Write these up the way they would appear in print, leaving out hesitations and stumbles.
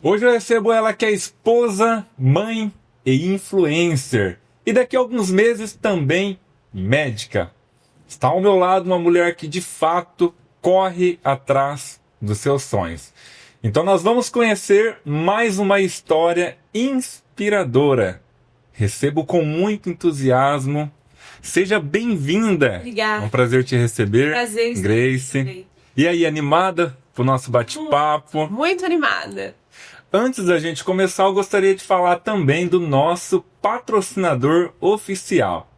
Hoje eu recebo ela que é esposa, mãe e influencer. E daqui a alguns meses também médica. Está ao meu lado uma mulher que de fato corre atrás dos seus sonhos. Então nós vamos conhecer mais uma história inspiradora. Recebo com muito entusiasmo. Seja bem-vinda. Obrigada. É um prazer te receber, Prazer, Grace. E aí, animada pro nosso bate-papo? Muito animada. Antes da gente começar, eu gostaria de falar também do nosso patrocinador oficial,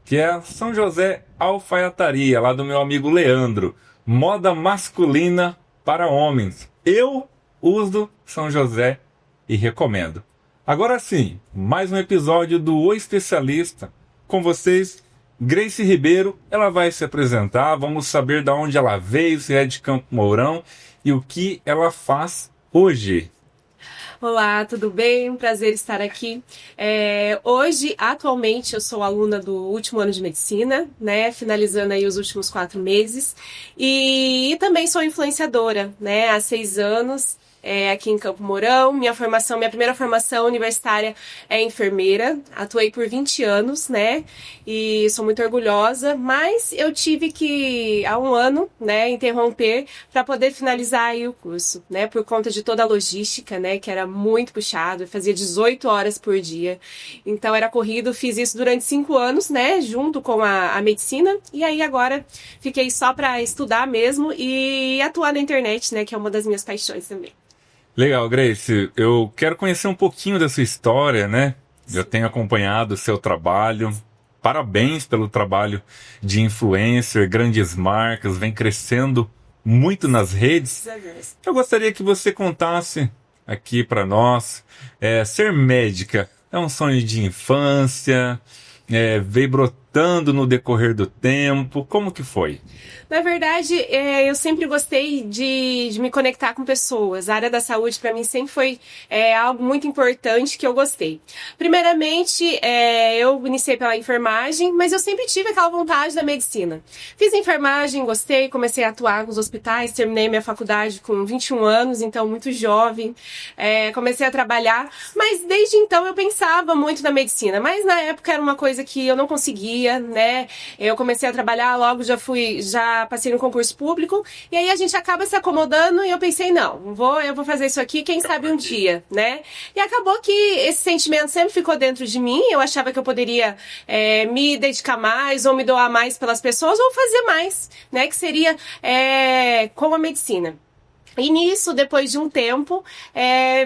que é a São José Alfaiataria, lá do meu amigo Leandro. Moda masculina para homens. Eu uso São José e recomendo. Agora sim, mais um episódio do O Especialista. Com vocês, Grace Ribeiro. Ela vai se apresentar, vamos saber de onde ela veio, se é de Campo Mourão e o que ela faz hoje. Olá, tudo bem? Prazer estar aqui. Atualmente, eu sou aluna do último ano de medicina, né? Finalizando aí os últimos 4 meses. E também sou influenciadora, né? Há 6 anos. Aqui em Campo Mourão. Minha primeira formação universitária é enfermeira. Atuei por 20 anos, né? E sou muito orgulhosa, mas eu tive que, há 1 ano, né, interromper para poder finalizar aí o curso, né? Por conta de toda a logística, né? Que era muito puxado, eu fazia 18 horas por dia. Então era corrido, fiz isso durante 5 anos, né? Junto com a medicina. E aí agora fiquei só para estudar mesmo e atuar na internet, né? Que é uma das minhas paixões também. Legal, Grace. Eu quero conhecer um pouquinho da sua história, né? Eu tenho acompanhado o seu trabalho. Parabéns pelo trabalho de influencer, grandes marcas, vem crescendo muito nas redes. Eu gostaria que você contasse aqui para nós, ser médica é um sonho de infância, veio brotando no decorrer do tempo, como que foi? Na verdade, eu sempre gostei de me conectar com pessoas. A área da saúde, para mim, sempre foi algo muito importante que eu gostei. Primeiramente, eu iniciei pela enfermagem, mas eu sempre tive aquela vontade da medicina. Fiz enfermagem, gostei, comecei a atuar nos hospitais, terminei minha faculdade com 21 anos, então muito jovem. Comecei a trabalhar, mas desde então eu pensava muito na medicina. Mas na época era uma coisa que eu não conseguia, né? Eu comecei a trabalhar, logo já passei no concurso público, e aí a gente acaba se acomodando, e eu pensei, eu vou fazer isso aqui, quem sabe um dia, né? E acabou que esse sentimento sempre ficou dentro de mim, eu achava que eu poderia me dedicar mais, ou me doar mais pelas pessoas, ou fazer mais, né? Que seria com a medicina. E nisso, depois de um tempo,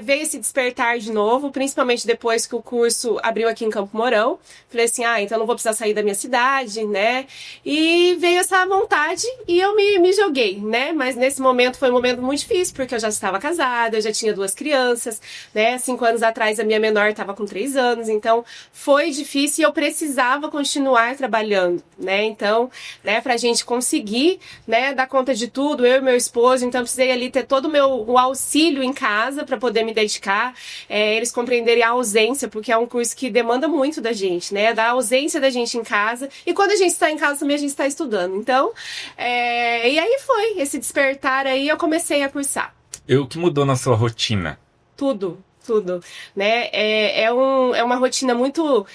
veio esse despertar de novo, principalmente depois que o curso abriu aqui em Campo Mourão. Falei assim, então não vou precisar sair da minha cidade, né? E veio essa vontade e eu me joguei, né? Mas nesse momento foi um momento muito difícil, porque eu já estava casada, eu já tinha 2 crianças, né? 5 anos atrás a minha menor estava com 3 anos, então foi difícil e eu precisava continuar trabalhando, né? Então, né, pra gente conseguir, né, dar conta de tudo, eu e meu esposo, então precisei ali ter todo o auxílio em casa para poder me dedicar, eles compreenderem a ausência, porque é um curso que demanda muito da gente, né? Da ausência da gente em casa, e quando a gente está em casa também a gente está estudando. Então, e aí foi esse despertar aí, eu comecei a cursar. E o que mudou na sua rotina? Tudo, né? É uma rotina muito,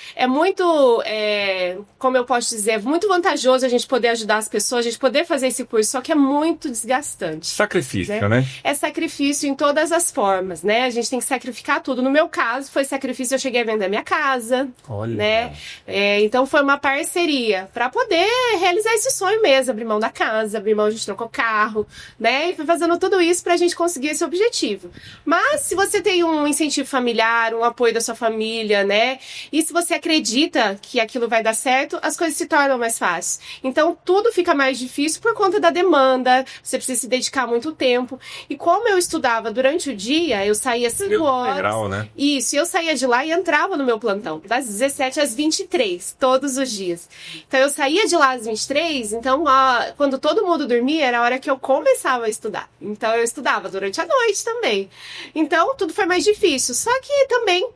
como eu posso dizer, muito vantajoso a gente poder ajudar as pessoas, a gente poder fazer esse curso, só que é muito desgastante. Sacrifício, né? É sacrifício em todas as formas, né? A gente tem que sacrificar tudo. No meu caso, foi sacrifício, eu cheguei a vender minha casa, olha, né? Então foi uma parceria para poder realizar esse sonho mesmo, abrir mão da casa, abrir mão, a gente trocou carro, né? E foi fazendo tudo isso pra gente conseguir esse objetivo. Mas se você tem um incentivo familiar, um apoio da sua família, né? E se você acredita que aquilo vai dar certo, as coisas se tornam mais fáceis. Então, tudo fica mais difícil por conta da demanda, você precisa se dedicar muito tempo. E como eu estudava durante o dia, eu saía 5 horas. Integral, né? Isso, eu saía de lá e entrava no meu plantão, das 17 às 23, todos os dias. Então, eu saía de lá às 23, então, quando todo mundo dormia, era a hora que eu começava a estudar. Então, eu estudava durante a noite também. Então, tudo foi mais difícil. Só que também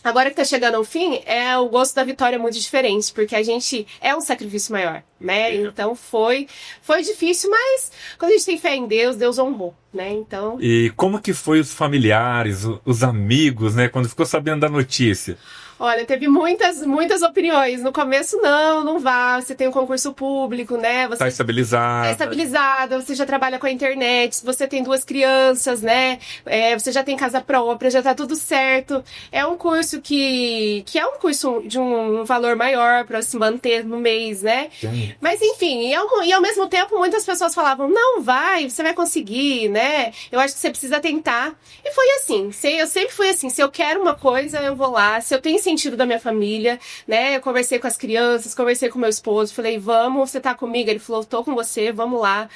Agora que tá chegando ao fim, o gosto da vitória é muito diferente, porque a gente é um sacrifício maior, né? Então foi difícil, mas quando a gente tem fé em Deus, Deus honrou, né? Então... E como que foi os familiares, os amigos, né? Quando ficou sabendo da notícia? Olha, teve muitas opiniões. No começo, não vá, você tem um concurso público, né? Você tá estabilizado. Tá estabilizada, você já trabalha com a internet, você tem 2 crianças, né? Você já tem casa própria, já tá tudo certo. É um curso que é um curso de um valor maior para se manter no mês, né? Sim. Mas enfim, e ao mesmo tempo muitas pessoas falavam, não, vai, você vai conseguir, né? Eu acho que você precisa tentar. E foi assim, eu sempre fui assim, se eu quero uma coisa, eu vou lá, se eu tenho sentido da minha família, né? Eu conversei com as crianças, conversei com meu esposo, falei, vamos, você tá comigo? Ele falou, tô com você, vamos lá,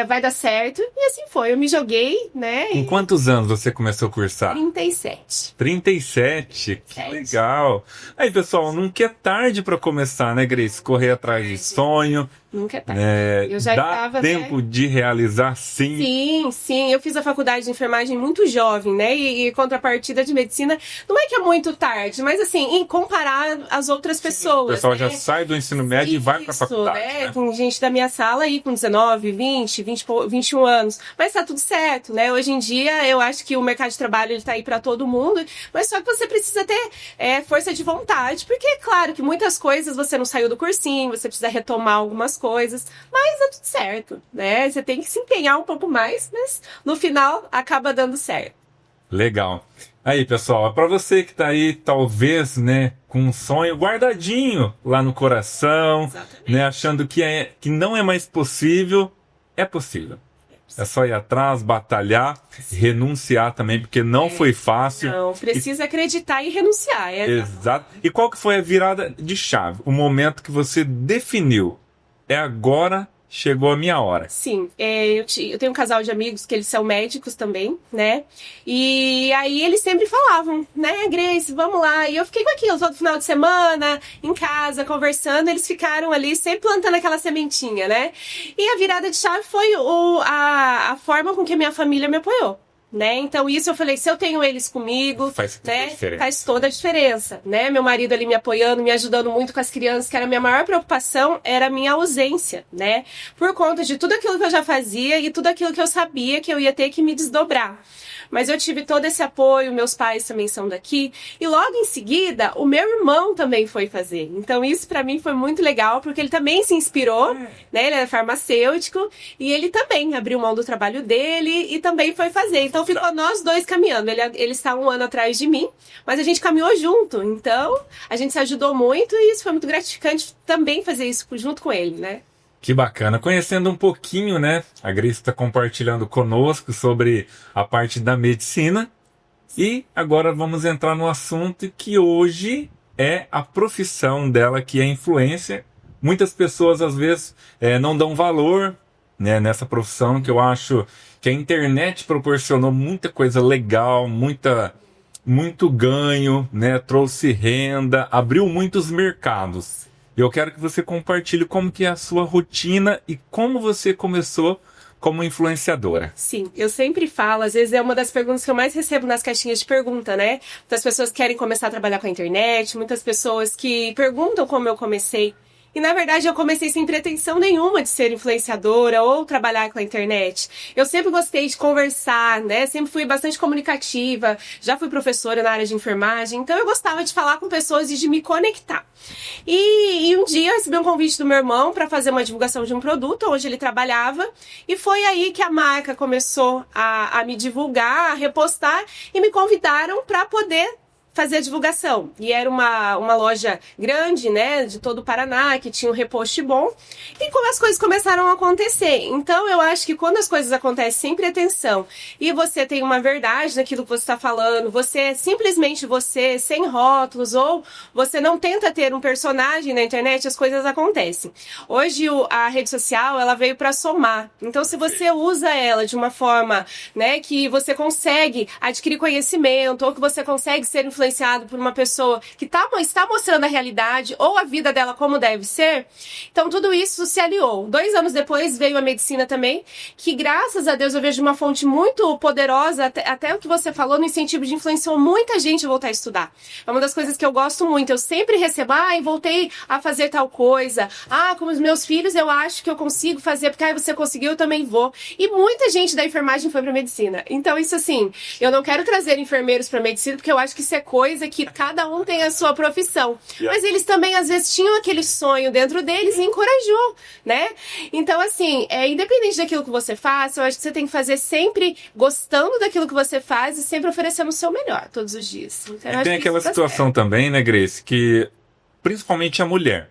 vai dar certo. E assim foi, eu me joguei, né? Com quantos anos você começou a cursar? 37. 37, que legal. Aí, pessoal, nunca é tarde para começar, né, Grace? Correr atrás de sonho. Nunca é tarde. Eu já dá tempo de realizar, sim. Sim. Eu fiz a faculdade de enfermagem muito jovem, né? E contrapartida de medicina, não é que é muito tarde, mas assim, em comparar as outras pessoas. O pessoal né? já sai do ensino médio e vai para a faculdade. Né? Né? Tem gente da minha sala aí com 19, 20, 21 anos. Mas tá tudo certo, né? Hoje em dia, eu acho que o mercado de trabalho ele tá aí para todo mundo, mas só que você precisa ter força de vontade, porque é claro que muitas coisas você não saiu do cursinho, você precisa retomar algumas coisas, mas é tudo certo, né? Você tem que se empenhar um pouco mais, mas no final acaba dando certo. Legal. Aí, pessoal, para você que tá aí, talvez, né, com um sonho guardadinho lá no coração, exatamente, né, achando que não é mais possível, é possível. É só ir atrás, batalhar, renunciar também, porque não foi fácil. Não, precisa acreditar e renunciar. Exato. E qual que foi a virada de chave? O momento que você definiu. É agora, chegou a minha hora. Sim, eu tenho um casal de amigos que eles são médicos também, né? E aí eles sempre falavam, né, Grace, vamos lá. E eu fiquei com aquilo todo final de semana, em casa, conversando. Eles ficaram ali sempre plantando aquela sementinha, né? E a virada de chave foi a forma com que a minha família me apoiou. Né? Então isso eu falei, se eu tenho eles comigo, faz toda a diferença, né? Meu marido ali me apoiando, me ajudando muito com as crianças, que era a minha maior preocupação, era a minha ausência, né? Por conta de tudo aquilo que eu já fazia e tudo aquilo que eu sabia que eu ia ter que me desdobrar. Mas eu tive todo esse apoio, meus pais também são daqui. E logo em seguida, o meu irmão também foi fazer. Então isso pra mim foi muito legal, porque ele também se inspirou, né? Ele é farmacêutico e ele também abriu mão do trabalho dele e também foi fazer. Então ficou nós dois caminhando. Ele está 1 ano atrás de mim, mas a gente caminhou junto. Então a gente se ajudou muito e isso foi muito gratificante também fazer isso junto com ele, né? Que bacana. Conhecendo um pouquinho, né? A Grace está compartilhando conosco sobre a parte da medicina. E agora vamos entrar no assunto que hoje é a profissão dela, que é influência. Muitas pessoas, às vezes, não dão valor, né, nessa profissão, que eu acho que a internet proporcionou muita coisa legal, muito ganho, né? Trouxe renda, abriu muitos mercados. Eu quero que você compartilhe como que é a sua rotina e como você começou como influenciadora. Sim, eu sempre falo, às vezes é uma das perguntas que eu mais recebo nas caixinhas de pergunta, né? Muitas pessoas querem começar a trabalhar com a internet, muitas pessoas que perguntam como eu comecei. E, na verdade, eu comecei sem pretensão nenhuma de ser influenciadora ou trabalhar com a internet. Eu sempre gostei de conversar, né? Sempre fui bastante comunicativa, já fui professora na área de enfermagem, então eu gostava de falar com pessoas e de me conectar. E um dia eu recebi um convite do meu irmão para fazer uma divulgação de um produto onde ele trabalhava, e foi aí que a marca começou a me divulgar, a repostar, e me convidaram para poder fazer a divulgação. E era uma loja grande, né, de todo o Paraná, que tinha um repost bom. E como as coisas começaram a acontecer. Então, eu acho que quando as coisas acontecem sem pretensão, e você tem uma verdade naquilo que você está falando, você é simplesmente você, sem rótulos, ou você não tenta ter um personagem na internet, as coisas acontecem. Hoje, a rede social, ela veio para somar. Então, se você usa ela de uma forma, né, que você consegue adquirir conhecimento, ou que você consegue ser influenciador, influenciado por uma pessoa que está mostrando a realidade ou a vida dela como deve ser. Então, tudo isso se aliou. 2 anos depois veio a medicina também, que graças a Deus eu vejo uma fonte muito poderosa, até o que você falou no incentivo de influenciou muita gente a voltar a estudar. É uma das coisas que eu gosto muito. Eu sempre recebo, voltei a fazer tal coisa. Com os meus filhos eu acho que eu consigo fazer, porque você conseguiu, eu também vou. E muita gente da enfermagem foi pra medicina. Então, isso assim, eu não quero trazer enfermeiros pra medicina, porque eu acho que isso é coisa que cada um tem a sua profissão. Mas eles também, às vezes, tinham aquele sonho dentro deles e encorajou, né? Então, assim, independente daquilo que você faça, eu acho que você tem que fazer sempre gostando daquilo que você faz e sempre oferecendo o seu melhor todos os dias. Então, e tem aquela situação também, né, Grace, que principalmente a mulher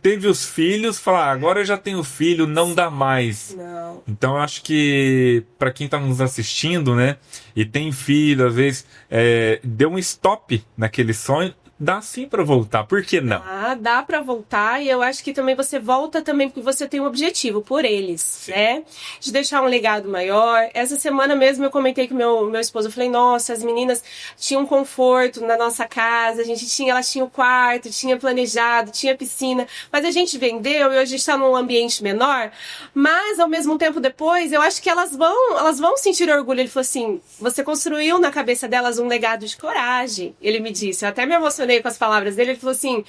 teve os filhos, fala, agora eu já tenho filho, não dá mais. Não. Então eu acho que para quem está nos assistindo, né, e tem filho, às vezes deu um stop naquele sonho, dá sim para voltar, por que não? Dá para voltar, e eu acho que também você volta também porque você tem um objetivo por eles, sim, né? De deixar um legado maior. Essa semana mesmo eu comentei com meu esposo, eu falei, nossa, as meninas tinham conforto na nossa casa, elas tinham quarto, tinha planejado, tinha piscina, mas a gente vendeu e hoje a gente está num ambiente menor, mas ao mesmo tempo depois, eu acho que elas vão sentir orgulho. Ele falou assim, você construiu na cabeça delas um legado de coragem, ele me disse, eu até me emocionei com as palavras dele. Ele falou assim,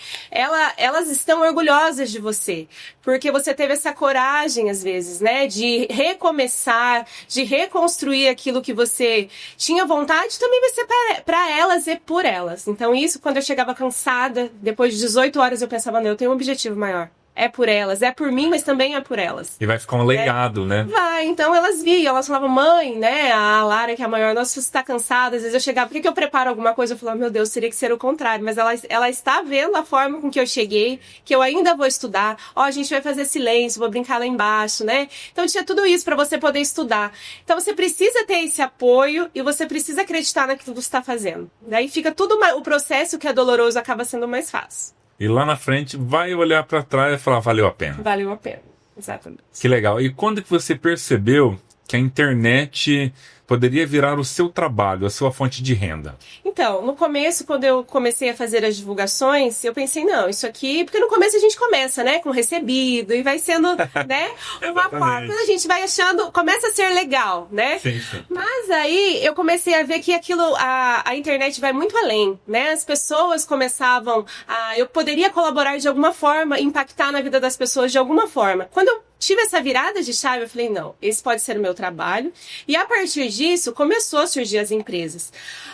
elas estão orgulhosas de você, porque você teve essa coragem, às vezes, né, de recomeçar, de reconstruir aquilo que você tinha vontade, também vai ser para elas e por elas. Então isso, quando eu chegava cansada, depois de 18 horas, eu pensava, não, eu tenho um objetivo maior. É por elas, é por mim, mas também é por elas. E vai ficar um legado, né? Vai, então elas falavam, mãe, né, a Lara, que é a maior, nossa, você está cansada. Às vezes eu chegava, por que eu preparo alguma coisa? Eu falava, meu Deus, teria que ser o contrário. Mas ela está vendo a forma com que eu cheguei, que eu ainda vou estudar. A gente vai fazer silêncio, vou brincar lá embaixo, né? Então tinha tudo isso para você poder estudar. Então você precisa ter esse apoio e você precisa acreditar naquilo que você está fazendo. Daí fica o processo que é doloroso acaba sendo mais fácil. E lá na frente vai olhar para trás e falar, valeu a pena. Valeu a pena, exatamente. Que legal. E quando que você percebeu que a internet poderia virar o seu trabalho, a sua fonte de renda? Então, no começo, quando eu comecei a fazer as divulgações, eu pensei, não, isso aqui... Porque no começo a gente começa, né, com recebido, e vai sendo, né, uma forma... Quando a gente vai achando... Começa a ser legal, né? Sim, sim. Mas aí eu comecei a ver que a internet vai muito além, né? As pessoas começavam a... Eu poderia colaborar de alguma forma, impactar na vida das pessoas de alguma forma. Quando eu tive essa virada de chave, eu falei, não, esse pode ser o meu trabalho. E a partir disso, começou a surgir as empresas.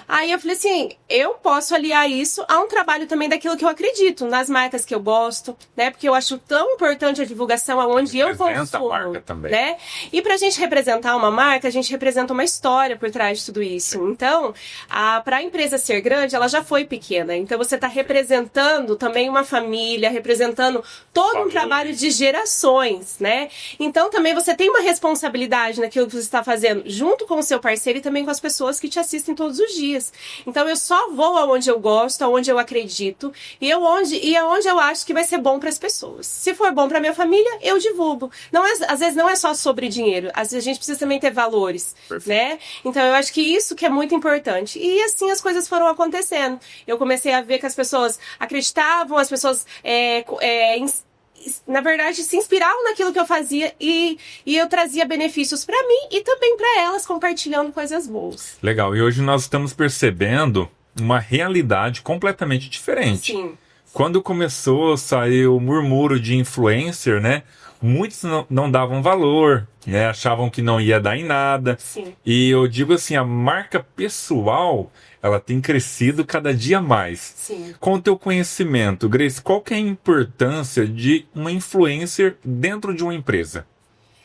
Aí eu falei assim, eu posso aliar isso a um trabalho também daquilo que eu acredito, nas marcas que eu gosto, né? Porque eu acho tão importante a divulgação aonde eu consumo, a marca também, né? E pra gente representar uma marca, a gente representa uma história por trás de tudo isso. Então, pra empresa ser grande, ela já foi pequena. Então você tá representando também uma família, representando todo um trabalho de gerações, né? Então também você tem uma responsabilidade naquilo que você está fazendo, junto com o seu parceiro e também com as pessoas que te assistem todos os dias. Então eu só vou aonde eu gosto, aonde eu acredito e aonde eu acho que vai ser bom para as pessoas. Se for bom para minha família, eu divulgo. Às vezes não é só sobre dinheiro, às vezes a gente precisa também ter valores, né? Então eu acho que isso que é muito importante. E assim as coisas foram acontecendo. Eu comecei a ver que as pessoas acreditavam, as pessoas na verdade, se inspiravam naquilo que eu fazia e eu trazia benefícios para mim e também para elas, compartilhando coisas boas. Legal. E hoje nós estamos percebendo uma realidade completamente diferente. Sim. Quando começou a sair o murmúrio de influencer, né? Muitos não davam valor, né? Achavam que não ia dar em nada. Sim. E eu digo assim, a marca pessoal, ela tem crescido cada dia mais. Sim. Com o teu conhecimento, Grace, qual que é a importância de uma influencer dentro de uma empresa?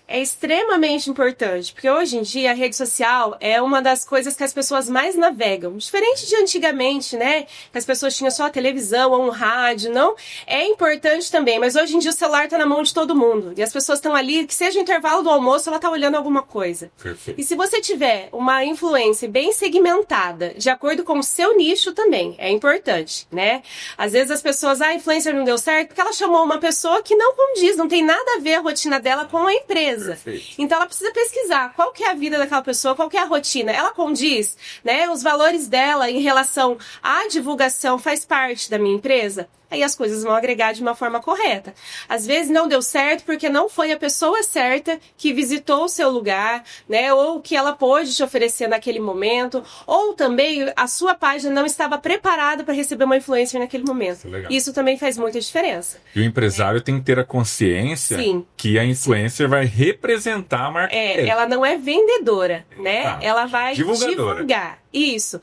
É extremamente importante, porque hoje em dia a rede social é uma das coisas que as pessoas mais navegam. Diferente de antigamente, né? Que as pessoas tinham só a televisão ou um rádio, não? É importante também, mas hoje em dia o celular tá na mão de todo mundo. E as pessoas estão ali, que seja o intervalo do almoço, ela tá olhando alguma coisa. Perfeito. E se você tiver uma influência bem segmentada, de acordo com o seu nicho também, é importante, né? Às vezes as pessoas, a influencer não deu certo porque ela chamou uma pessoa que não condiz, não tem nada a ver a rotina dela com a empresa. empresa. Perfeito. Então ela precisa pesquisar qual que é a vida daquela pessoa, qual que é a rotina. Ela condiz, né? Os valores dela em relação à divulgação faz parte da minha empresa. Aí as coisas vão agregar de uma forma correta. Às vezes não deu certo porque não foi a pessoa certa que visitou o seu lugar, né? Ou que ela pôde te oferecer naquele momento, ou também a sua página não estava preparada para receber uma influencer naquele momento. Isso também faz muita diferença. E o empresário tem que ter a consciência que a influencer vai representar a marca dele. Ela não é vendedora, né? Ah, ela vai divulgar. Isso.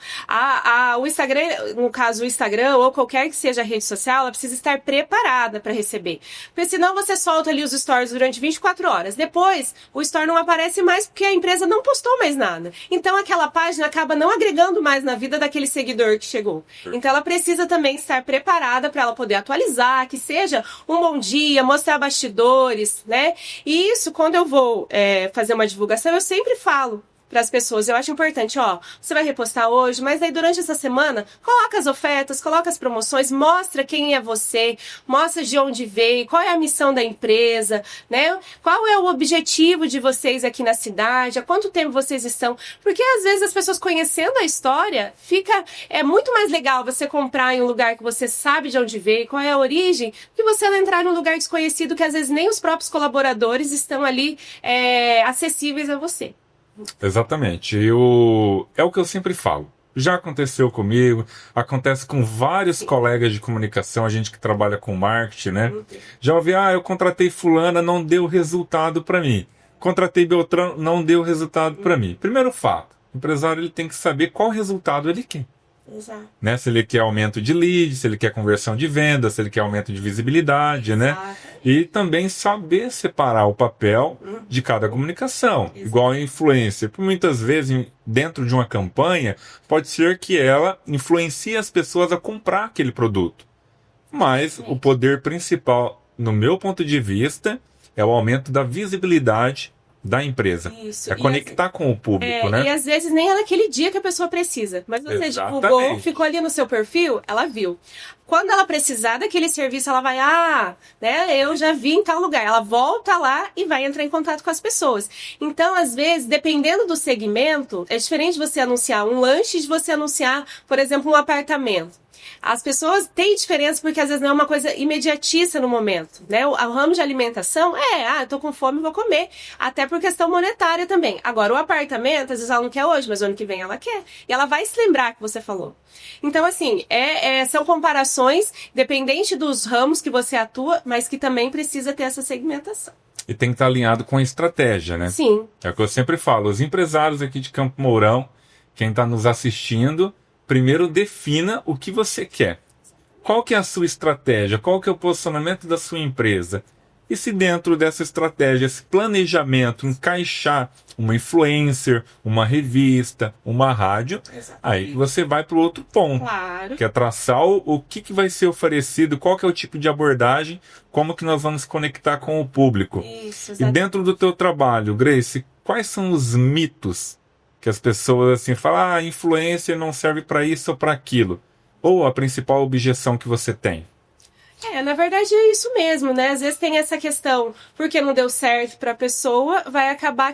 O Instagram, no caso o Instagram ou qualquer que seja a rede social, ela precisa estar preparada para receber. Porque senão você solta ali os stories durante 24 horas. Depois, o story não aparece mais porque a empresa não postou mais nada. Então aquela página acaba não agregando mais na vida daquele seguidor que chegou. Então ela precisa também estar preparada para ela poder atualizar, que seja um bom dia, mostrar bastidores, né? E isso, quando eu vou fazer uma divulgação, eu sempre falo para as pessoas. Eu acho importante, você vai repostar hoje, mas aí durante essa semana, coloca as ofertas, coloca as promoções, mostra quem é você, mostra de onde veio, qual é a missão da empresa, né? Qual é o objetivo de vocês aqui na cidade, há quanto tempo vocês estão, porque às vezes as pessoas conhecendo a história, é muito mais legal você comprar em um lugar que você sabe de onde veio, qual é a origem, que você entrar num lugar desconhecido que às vezes nem os próprios colaboradores estão ali acessíveis a você. Exatamente. É o que eu sempre falo. Já aconteceu comigo, acontece com vários colegas de comunicação, a gente que trabalha com marketing, né? Já ouvi, eu contratei fulana, não deu resultado para mim. Contratei Beltrano, não deu resultado para mim. Primeiro fato, o empresário ele tem que saber qual resultado ele quer. Exato. Né? Se ele quer aumento de lead, se ele quer conversão de venda, se ele quer aumento de visibilidade, né? E também saber separar o papel de cada comunicação. Exato. Igual a influencer. Por muitas vezes, dentro de uma campanha, pode ser que ela influencie as pessoas a comprar aquele produto. Mas o poder principal, no meu ponto de vista, é o aumento da visibilidade da empresa. Isso. Conectar com o público, né? E às vezes nem é naquele dia que a pessoa precisa. Mas você divulgou, ficou ali no seu perfil, ela viu. Quando ela precisar daquele serviço, ela vai, eu já vi em tal lugar. Ela volta lá e vai entrar em contato com as pessoas. Então, às vezes, dependendo do segmento, é diferente de você anunciar um lanche de você anunciar, por exemplo, um apartamento. As pessoas têm diferença porque às vezes não é uma coisa imediatista no momento, né? O ramo de alimentação eu tô com fome, vou comer. Até por questão monetária também. Agora, o apartamento, às vezes ela não quer hoje, mas ano que vem ela quer. E ela vai se lembrar que você falou. Então, assim, são comparações, dependente dos ramos que você atua, mas que também precisa ter essa segmentação. E tem que estar alinhado com a estratégia, né? Sim. É o que eu sempre falo. Os empresários aqui de Campo Mourão, quem está nos assistindo, primeiro defina o que você quer. Qual que é a sua estratégia? Qual que é o posicionamento da sua empresa? E se dentro dessa estratégia, esse planejamento, encaixar uma influencer, uma revista, uma rádio, aí você vai para o outro ponto. Claro. Que é traçar o que vai ser oferecido, qual que é o tipo de abordagem, como que nós vamos conectar com o público. Isso, e dentro do teu trabalho, Grace, quais são os mitos que as pessoas assim falam, influencer não serve para isso ou para aquilo? Ou a principal objeção que você tem? Na verdade é isso mesmo, né? Às vezes tem essa questão, porque não deu certo para a pessoa, vai acaba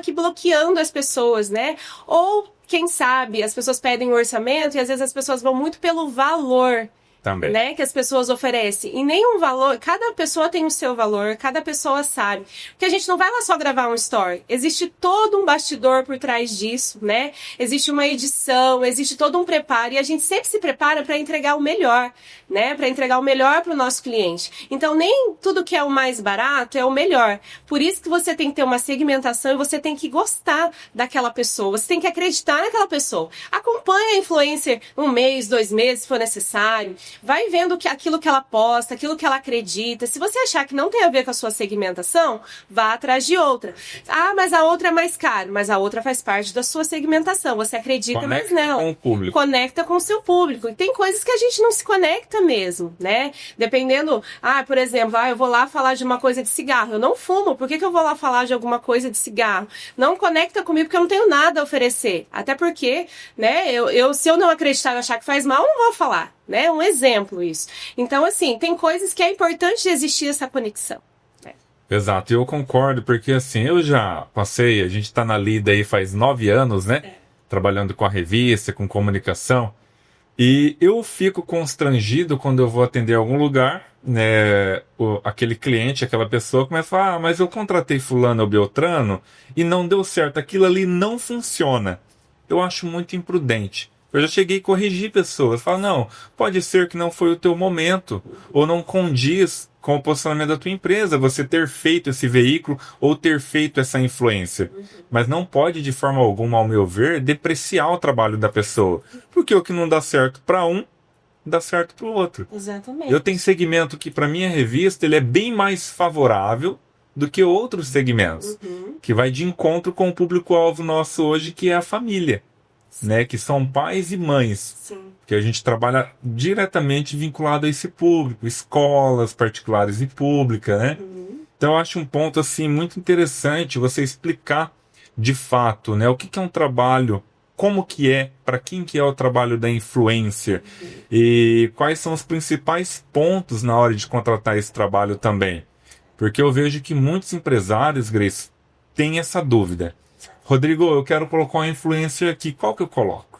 que bloqueando as pessoas, né? Ou, quem sabe, as pessoas pedem um orçamento e às vezes as pessoas vão muito pelo valor. Também. Né, que as pessoas oferecem. E nenhum valor, cada pessoa tem o seu valor, cada pessoa sabe. Porque a gente não vai lá só gravar um story. Existe todo um bastidor por trás disso, né? Existe uma edição, existe todo um preparo. E a gente sempre se prepara para entregar o melhor, né? Para entregar o melhor para o nosso cliente. Então, nem tudo que é o mais barato é o melhor. Por isso que você tem que ter uma segmentação e você tem que gostar daquela pessoa. Você tem que acreditar naquela pessoa. Acompanha a influencer 1 mês, 2 meses, se for necessário. Vai vendo aquilo que ela posta, aquilo que ela acredita. Se você achar que não tem a ver com a sua segmentação, vá atrás de outra. Mas a outra é mais cara. Mas a outra faz parte da sua segmentação. Você acredita mais nela. Com o público. Conecta com o seu público. E tem coisas que a gente não se conecta mesmo, né? Dependendo, por exemplo, eu vou lá falar de uma coisa de cigarro. Eu não fumo. Por que eu vou lá falar de alguma coisa de cigarro? Não conecta comigo porque eu não tenho nada a oferecer. Até porque, né, se eu não acreditar e achar que faz mal, eu não vou falar. Né? Um exemplo isso. Então, assim, tem coisas que é importante existir essa conexão. Exato, eu concordo, porque assim, eu já passei, a gente tá na lida aí faz 9 anos, né? Trabalhando com a revista, com comunicação, e eu fico constrangido quando eu vou atender algum lugar, né? Aquele cliente, aquela pessoa começa a falar, ah, mas eu contratei fulano ou beltrano e não deu certo, aquilo ali não funciona. Eu acho muito imprudente. Eu já cheguei a corrigir pessoas. Falo, não, pode ser que não foi o teu momento, ou não condiz com o posicionamento da tua empresa, você ter feito esse veículo ou ter feito essa influência. Mas não pode, de forma alguma, ao meu ver, depreciar o trabalho da pessoa. Porque o que não dá certo para um, dá certo para o outro. Exatamente. Eu tenho segmento que, para minha revista, ele é bem mais favorável do que outros segmentos, que vai de encontro com o público-alvo nosso hoje, que é a família. Né, que são pais e mães, Sim. que a gente trabalha diretamente vinculado a esse público, escolas particulares e públicas, né? Então eu acho um ponto assim muito interessante você explicar de fato, né, o que é um trabalho, como que é, para quem que é o trabalho da influencer e quais são os principais pontos na hora de contratar esse trabalho também, porque eu vejo que muitos empresários, Grace, têm essa dúvida. Rodrigo, eu quero colocar uma influencer aqui, qual que eu coloco?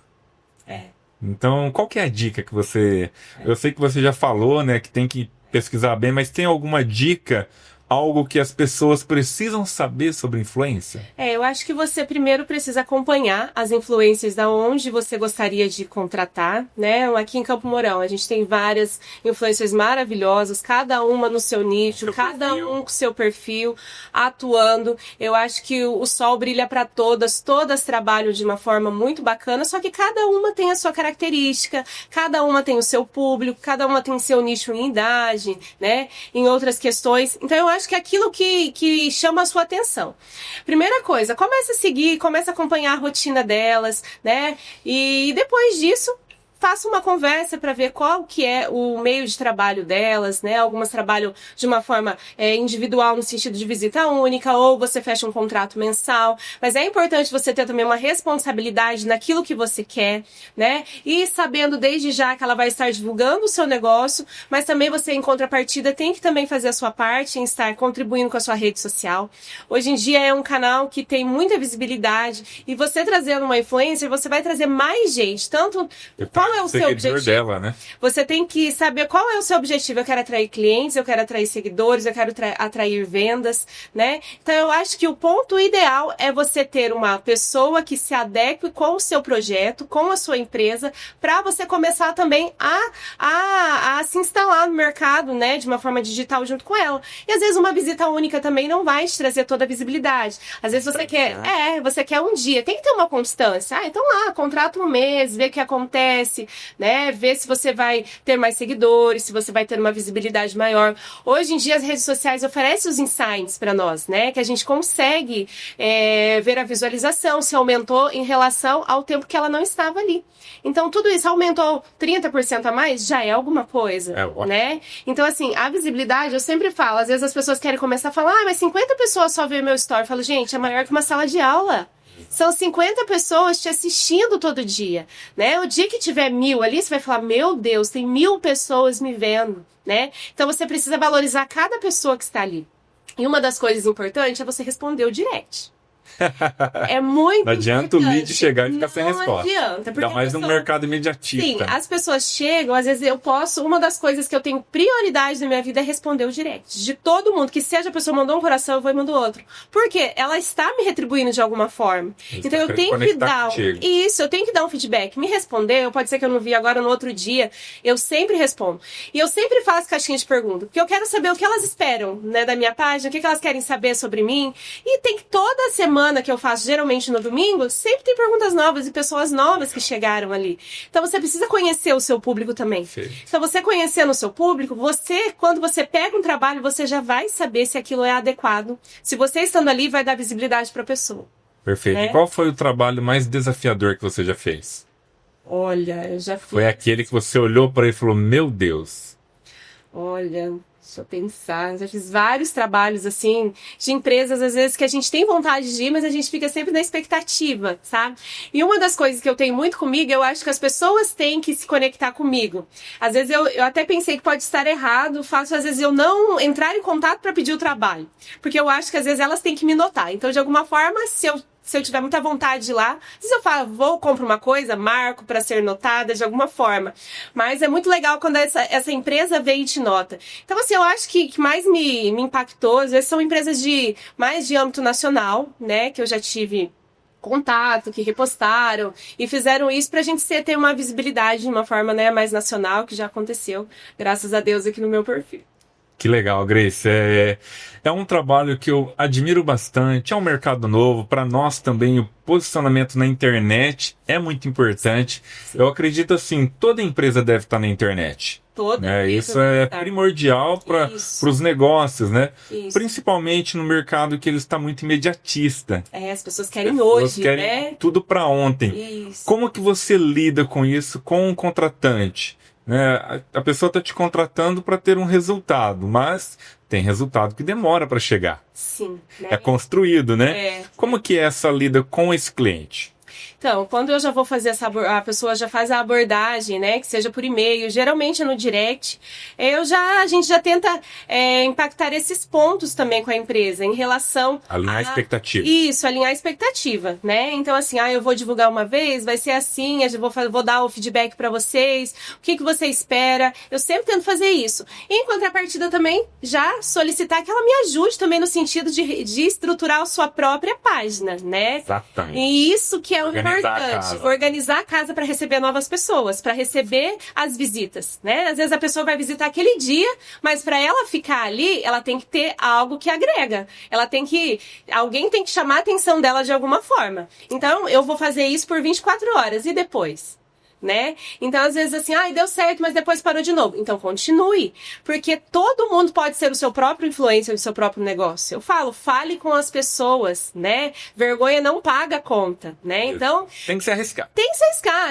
Então, qual que é a dica que você... Eu sei que você já falou, né, que tem que pesquisar bem, mas tem alguma dica, algo que as pessoas precisam saber sobre influência? Eu acho que você primeiro precisa acompanhar as influências da onde você gostaria de contratar, né? Aqui em Campo Mourão, a gente tem várias influências maravilhosas, cada uma no seu nicho, cada um com seu perfil, atuando. Eu acho que o sol brilha para todas trabalham de uma forma muito bacana, só que cada uma tem a sua característica, cada uma tem o seu público, cada uma tem o seu nicho em idade, né? Em outras questões. Então, eu acho que é aquilo que chama a sua atenção. Primeira coisa, começa a seguir, começa a acompanhar a rotina delas, né? E depois disso, faça uma conversa para ver qual que é o meio de trabalho delas, né? Algumas trabalham de uma forma individual, no sentido de visita única, ou você fecha um contrato mensal. Mas é importante você ter também uma responsabilidade naquilo que você quer, né? E sabendo desde já que ela vai estar divulgando o seu negócio, mas também você, em contrapartida, tem que também fazer a sua parte em estar contribuindo com a sua rede social. Hoje em dia é um canal que tem muita visibilidade e você trazendo uma influencer, você vai trazer mais gente, tanto... Qual é o seu objetivo dela, né? Você tem que saber qual é o seu objetivo. Eu quero atrair clientes, eu quero atrair seguidores, eu quero atrair vendas, né? Então eu acho que o ponto ideal é você ter uma pessoa que se adeque com o seu projeto, com a sua empresa, para você começar também a se instalar no mercado, né? De uma forma digital junto com ela. E às vezes uma visita única também não vai te trazer toda a visibilidade. Às vezes você quer um dia, tem que ter uma constância. Então lá, contrata um mês, vê o que acontece, né? Ver se você vai ter mais seguidores, se você vai ter uma visibilidade maior. Hoje em dia as redes sociais oferecem os insights para nós, né? Que a gente consegue ver a visualização, se aumentou em relação ao tempo que ela não estava ali. Então tudo isso aumentou 30% a mais, já é alguma coisa, né? Então assim, a visibilidade, eu sempre falo, às vezes as pessoas querem começar a falar, mas 50 pessoas só vê meu story. Eu falo, gente, é maior que uma sala de aula. São 50 pessoas te assistindo todo dia, né? O dia que tiver 1000 ali, você vai falar, meu Deus, tem 1000 pessoas me vendo, né? Então você precisa valorizar cada pessoa que está ali. E uma das coisas importantes é você responder o direct. É muito não adianta importante. O lead chegar e ficar sem resposta. Não adianta. Ainda mais no mercado imediatista. Sim, as pessoas chegam, às vezes uma das coisas que eu tenho prioridade na minha vida é responder o direct. De todo mundo, que seja a pessoa mandou um coração, eu vou e mando outro. Por quê? Ela está me retribuindo de alguma forma. Então eu tenho que dar eu tenho que dar um feedback. Me responder, pode ser que eu não vi agora no outro dia, eu sempre respondo. E eu sempre faço caixinha de perguntas, porque eu quero saber o que elas esperam, né, da minha página, o que elas querem saber sobre mim. E tem que toda semana que eu faço, geralmente no domingo, sempre tem perguntas novas e pessoas novas que chegaram ali. Então você precisa conhecer o seu público também. Sim. Então você conhecendo o seu público, quando você pega um trabalho, você já vai saber se aquilo é adequado. Se você estando ali, vai dar visibilidade para a pessoa. Perfeito. E qual foi o trabalho mais desafiador que você já fez? Olha, eu já fiz... Foi aquele que você olhou para ele e falou, meu Deus. Olha, Deixa eu pensar, já fiz vários trabalhos, assim, de empresas, às vezes, que a gente tem vontade de ir, mas a gente fica sempre na expectativa, sabe? E uma das coisas que eu tenho muito comigo, eu acho que as pessoas têm que se conectar comigo. Às vezes eu até pensei que pode estar errado, faço às vezes eu não entrar em contato para pedir o trabalho, porque eu acho que às vezes elas têm que me notar. Então, de alguma forma, se eu tiver muita vontade de ir lá, às vezes eu falo, compro uma coisa, marco para ser notada de alguma forma. Mas é muito legal quando essa empresa vem e te nota. Então, assim, eu acho que mais me impactou, às vezes são empresas mais de âmbito nacional, né, que eu já tive contato, que repostaram e fizeram isso pra gente ter uma visibilidade de uma forma, né, mais nacional, que já aconteceu, graças a Deus, aqui no meu perfil. Que legal, Grace. É um trabalho que eu admiro bastante. É um mercado novo. Para nós também, o posicionamento na internet é muito importante. Sim. Eu acredito assim, toda empresa deve estar na internet. Toda. Isso é primordial para os negócios, né? Isso. Principalmente no mercado que ele está muito imediatista. As pessoas querem hoje, querem né? Tudo para ontem. Isso. Como que você lida com isso com um contratante? A pessoa está te contratando para ter um resultado, mas tem resultado que demora para chegar. Sim. Né? É construído, né? Como que é essa lida com esse cliente? Então, quando eu já vou fazer a pessoa já faz a abordagem, né, que seja por e-mail, geralmente no direct, a gente já tenta impactar esses pontos também com a empresa, em relação alinhar a expectativa. Isso, alinhar a expectativa, né? Então, assim, eu vou divulgar uma vez, vai ser assim, eu vou dar o feedback para vocês, o que você espera, eu sempre tento fazer isso. E, em contrapartida também, já solicitar que ela me ajude também no sentido de estruturar a sua própria página, né? Exatamente. E isso que é o importante. Organizar a casa para receber novas pessoas, para receber as visitas, né? Às vezes a pessoa vai visitar aquele dia, mas para ela ficar ali, ela tem que ter algo que agrega. Alguém tem que chamar a atenção dela de alguma forma. Então, eu vou fazer isso por 24 horas e depois, né? Então, às vezes assim, deu certo, mas depois parou de novo. Então, continue. Porque todo mundo pode ser o seu próprio influencer do seu próprio negócio. Eu fale com as pessoas, né? Vergonha não paga a conta, né? Então... Tem que se arriscar.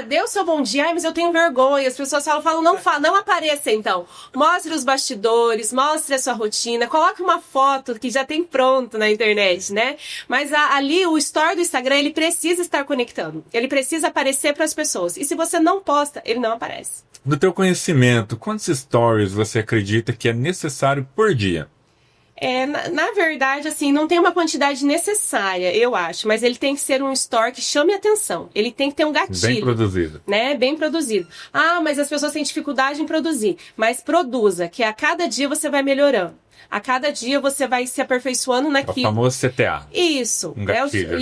Dê o seu bom dia. Mas eu tenho vergonha. As pessoas falam, não apareça então. Mostre os bastidores, mostre a sua rotina, coloque uma foto que já tem pronto na internet, né? Mas ali, o story do Instagram, ele precisa estar conectando. Ele precisa aparecer para as pessoas. E se você não posta, ele não aparece. Do teu conhecimento, quantos stories você acredita que é necessário por dia? Na verdade, assim, não tem uma quantidade necessária, eu acho, mas ele tem que ser um story que chame atenção. Ele tem que ter um gatilho. Bem produzido. Né? Bem produzido. Mas as pessoas têm dificuldade em produzir. Mas produza, que a cada dia você vai melhorando. A cada dia você vai se aperfeiçoando naquilo. É o famoso CTA. Isso. Um gatilho.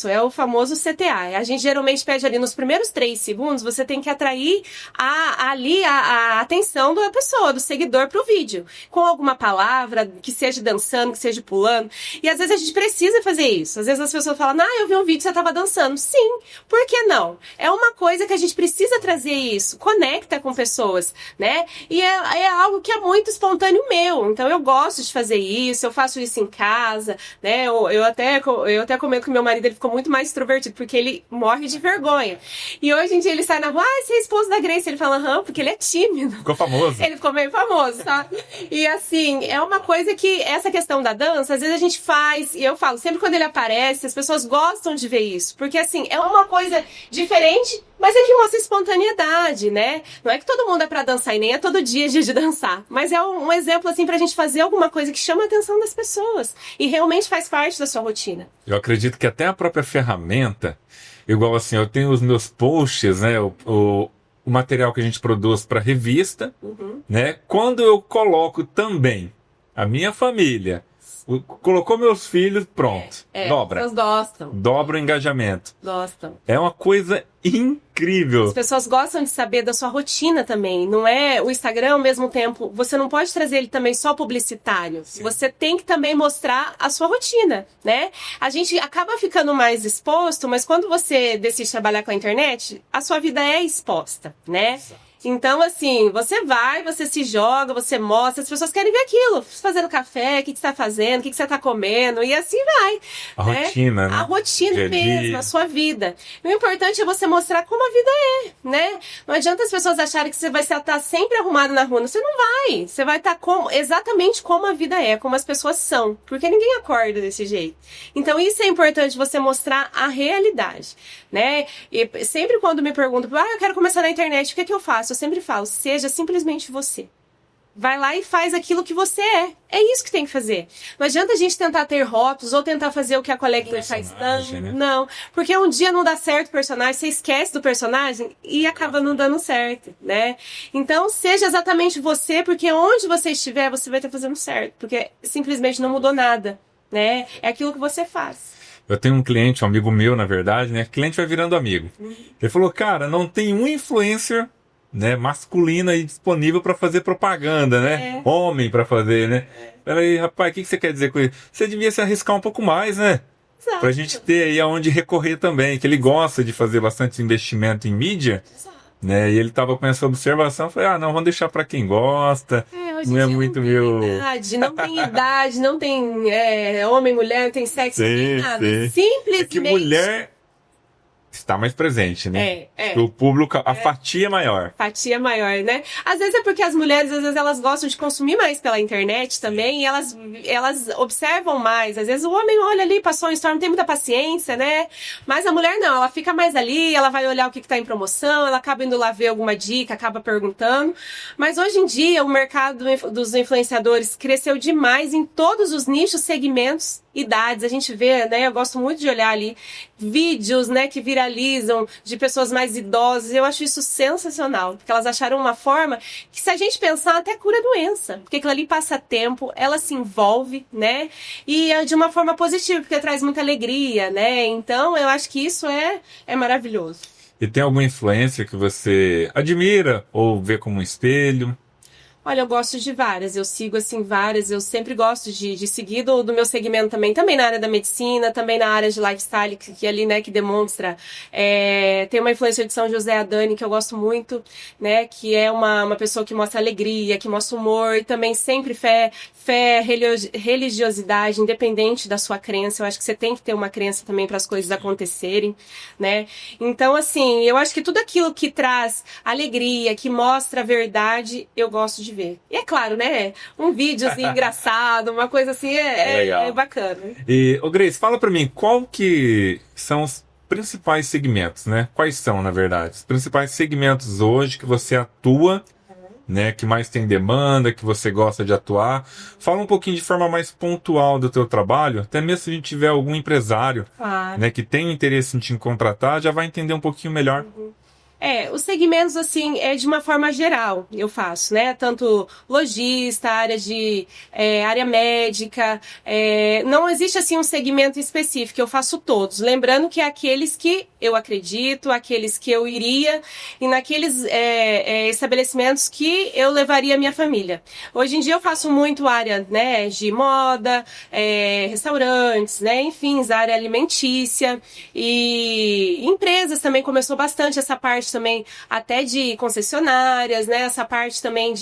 É o famoso CTA. A gente geralmente pede ali nos primeiros 3 segundos, você tem que atrair a atenção da pessoa, do seguidor pro vídeo. Com alguma palavra, que seja dançando, que seja pulando. E às vezes a gente precisa fazer isso. Às vezes as pessoas falam, eu vi um vídeo que você tava dançando. Sim, por que não? É uma coisa que a gente precisa trazer isso. Conecta com pessoas, né? E é algo que é muito espontâneo meu. Então eu gosto de fazer isso, eu faço isso em casa, né? Eu até comento que meu marido, ele ficou muito mais extrovertido, porque ele morre de vergonha. E hoje em dia ele sai na rua, você é esposo da Grace? Ele fala, porque ele é tímido. Ficou famoso. Ele ficou meio famoso, tá? E assim, é uma coisa que, essa questão da dança, às vezes a gente faz, e eu falo, sempre quando ele aparece, as pessoas gostam de ver isso, porque assim, é uma coisa diferente, mas é que mostra espontaneidade, né? Não é que todo mundo é pra dançar e nem é todo dia de dançar. Mas é um exemplo, assim, pra gente fazer alguma coisa que chama a atenção das pessoas. E realmente faz parte da sua rotina. Eu acredito que até a própria ferramenta, igual assim, eu tenho os meus posts, né? O material que a gente produz pra revista, né? Quando eu coloco também a minha família, colocou meus filhos, pronto. Dobra. As pessoas gostam. Dobra o engajamento. Gostam. É uma coisa incrível. As pessoas gostam de saber da sua rotina também. Não é o Instagram, ao mesmo tempo, você não pode trazer ele também só publicitário. Sim. Você tem que também mostrar a sua rotina, né? A gente acaba ficando mais exposto, mas quando você decide trabalhar com a internet, a sua vida é exposta, né? Exato. Então, assim, você vai, você se joga, você mostra, as pessoas querem ver aquilo. Fazendo café, o que você tá fazendo, o que você tá comendo, e assim vai. A né? rotina, né? A rotina Dia a dia. mesmo, a sua vida. E o importante é você mostrar como a vida é, né? Não adianta as pessoas acharem que você vai estar sempre arrumado na rua. Você não vai. Você vai estar exatamente como a vida é, como as pessoas são. Porque ninguém acorda desse jeito. Então, isso é importante, você mostrar a realidade, né? E sempre quando me perguntam, eu quero começar na internet, o que é que eu faço? Eu sempre falo, seja simplesmente você. Vai lá e faz aquilo que você é. É isso que tem que fazer. Não adianta a gente tentar ter rótulos ou tentar fazer o que a coleguinha faz. Não, né? não. Porque um dia não dá certo o personagem, você esquece do personagem e acaba não dando certo, né? Então, seja exatamente você, porque onde você estiver, você vai estar fazendo certo. Porque simplesmente não mudou nada, né? É aquilo que você faz. Eu tenho um cliente, um amigo meu, na verdade, né? O cliente vai virando amigo. Ele falou, cara, não tem um influencer, né, masculina aí disponível para fazer propaganda, né? Homem para fazer, né? Falei, rapaz, o que você quer dizer com isso? Você devia se arriscar um pouco mais, né? Exato. Pra gente ter aí aonde recorrer também, que ele gosta de fazer bastante investimento em mídia, né? E ele tava com essa observação, eu falei, não, vamos deixar para quem gosta. Hoje Não é em dia muito não tem meu. não tem idade, não tem homem, mulher, não tem sexo, não tem nada. Simplesmente. É que mulher está mais presente, né? O público, a fatia é maior. Fatia maior, né? Às vezes é porque as mulheres, às vezes, elas gostam de consumir mais pela internet também, e elas observam mais. Às vezes o homem olha ali, passou um story, não tem muita paciência, né? Mas a mulher não, ela fica mais ali, ela vai olhar o que tá em promoção, ela acaba indo lá ver alguma dica, acaba perguntando. Mas hoje em dia, o mercado dos influenciadores cresceu demais em todos os nichos, segmentos, idades. A gente vê, né? Eu gosto muito de olhar ali vídeos, né, que viralizam de pessoas mais idosas. Eu acho isso sensacional, porque elas acharam uma forma que, se a gente pensar, até cura a doença, porque aquilo ali passa tempo, ela se envolve, né, e é de uma forma positiva, porque traz muita alegria, né, então eu acho que isso é maravilhoso. E tem alguma influência que você admira ou vê como um espelho? Olha, eu gosto de várias, eu sigo assim várias, eu sempre gosto de seguir do meu segmento também na área da medicina, também na área de lifestyle, que ali, né, que demonstra, tem uma influência de São José, a Dani, que eu gosto muito, né, que é uma pessoa que mostra alegria, que mostra humor, e também sempre fé, religiosidade, independente da sua crença. Eu acho que você tem que ter uma crença também para as coisas acontecerem, né, então assim, eu acho que tudo aquilo que traz alegria, que mostra a verdade, eu gosto de ver. E é claro, né? Um vídeo assim, engraçado, uma coisa assim, é bacana. E, Grace, fala pra mim, qual que são os principais segmentos, né? Quais são, na verdade? Os principais segmentos hoje que você atua, né? Que mais tem demanda, que você gosta de atuar. Fala um pouquinho de forma mais pontual do teu trabalho, até mesmo se a gente tiver algum empresário, né, que tem interesse em te contratar, já vai entender um pouquinho melhor. Os segmentos, assim, de uma forma geral, eu faço, né? Tanto lojista, área médica, não existe, assim, um segmento específico, eu faço todos. Lembrando que é aqueles que eu acredito, aqueles que eu iria, e naqueles estabelecimentos que eu levaria a minha família. Hoje em dia eu faço muito área, né, de moda, restaurantes, né, enfim, área alimentícia, e empresas também começou bastante essa parte também até de concessionárias, né? Essa parte também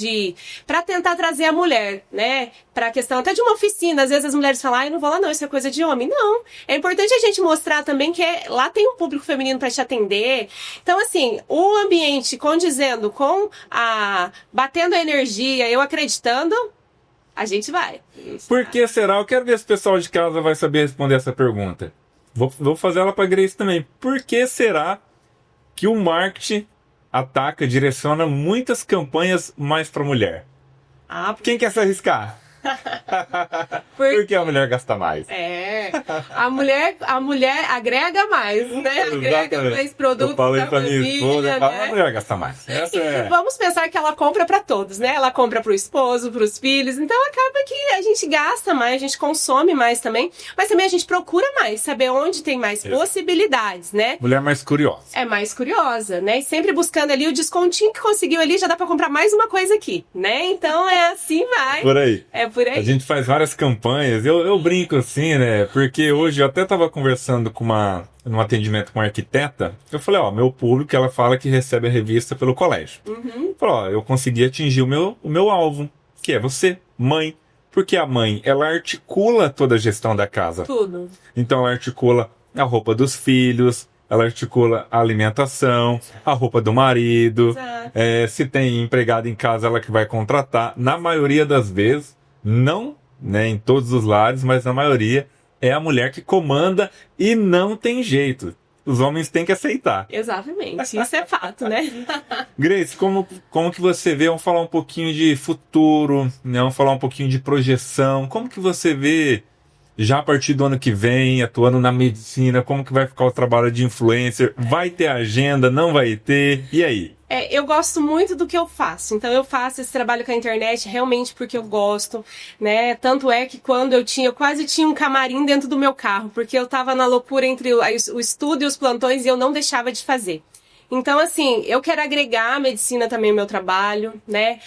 para tentar trazer a mulher, né? Para a questão até de uma oficina. Às vezes as mulheres falam, eu não vou lá não, isso é coisa de homem. Não, é importante a gente mostrar também que lá tem um público feminino para te atender. Então, assim, o ambiente condizendo com batendo a energia, eu acreditando, a gente vai. Por que será? Eu quero ver se o pessoal de casa vai saber responder essa pergunta. Vou fazer ela para Grace também. Por que será que o marketing ataca, direciona muitas campanhas mais para mulher? Quem quer se arriscar? Por que a mulher gasta mais? A mulher agrega mais, né? Agrega mais produtos pra família, né? A mulher gasta mais. Vamos pensar que ela compra para todos, né? Ela compra pro esposo, pros filhos, então acaba que a gente gasta mais, a gente consome mais também, mas também a gente procura mais, saber onde tem mais possibilidades, né? Mulher mais curiosa. É mais curiosa, né? E sempre buscando ali o descontinho que conseguiu ali, já dá para comprar mais uma coisa aqui, né? Então assim vai. Por aí. Por aí. A gente gente faz várias campanhas. Eu brinco assim, né? Porque hoje eu até estava conversando num atendimento com uma arquiteta. Eu falei, ó, meu público, ela fala que recebe a revista pelo colégio. Eu falei, ó, eu consegui atingir o meu alvo, que é você, mãe. Porque a mãe, ela articula toda a gestão da casa. Tudo. Então ela articula a roupa dos filhos, ela articula a alimentação, a roupa do marido. Exato. Se tem empregado em casa, ela que vai contratar. Na maioria das vezes, não, né, em todos os lares, mas na maioria, é a mulher que comanda e não tem jeito. Os homens têm que aceitar. Exatamente, isso é fato, né? Grace, como que você vê? Vamos falar um pouquinho de futuro, né? Vamos falar um pouquinho de projeção. Como que você vê, já a partir do ano que vem, atuando na medicina, como que vai ficar o trabalho de influencer? Vai ter agenda, não vai ter? E aí? Eu gosto muito do que eu faço, então eu faço esse trabalho com a internet realmente porque eu gosto, né? Tanto é que quando eu quase tinha um camarim dentro do meu carro, porque eu tava na loucura entre o estudo e os plantões e eu não deixava de fazer. Então, assim, eu quero agregar a medicina também ao meu trabalho, né?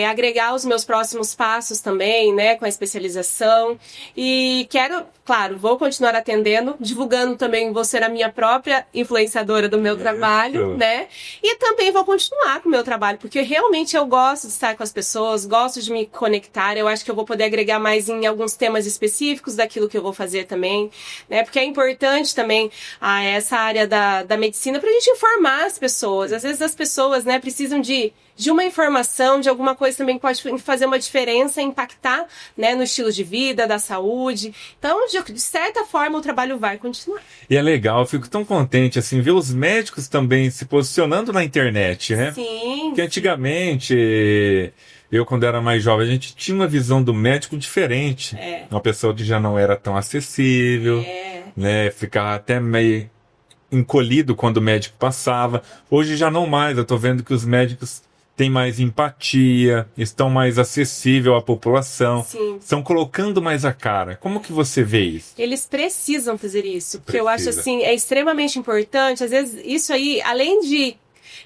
Agregar os meus próximos passos também, né? Com a especialização. E quero, claro, vou continuar atendendo, divulgando também, vou ser a minha própria influenciadora do meu trabalho, né? E também vou continuar com o meu trabalho, porque realmente eu gosto de estar com as pessoas, gosto de me conectar. Eu acho que eu vou poder agregar mais em alguns temas específicos daquilo que eu vou fazer também, né? Porque é importante também essa área da medicina pra gente informar as pessoas. Às vezes as pessoas, né, precisam de uma informação, de alguma coisa também que pode fazer uma diferença, impactar, né, no estilo de vida, da saúde. Então, de certa forma, o trabalho vai continuar. E é legal, eu fico tão contente, assim, ver os médicos também se posicionando na internet, né? Sim. Porque antigamente, eu quando era mais jovem, a gente tinha uma visão do médico diferente. Uma pessoa que já não era tão acessível, né? Ficava até meio encolhido quando o médico passava. Hoje já não mais, eu tô vendo que os médicos têm mais empatia, estão mais acessível à população, estão colocando mais a cara. Como que você vê isso? Eles precisam fazer isso, porque eu acho assim, é extremamente importante. Às vezes isso aí, além de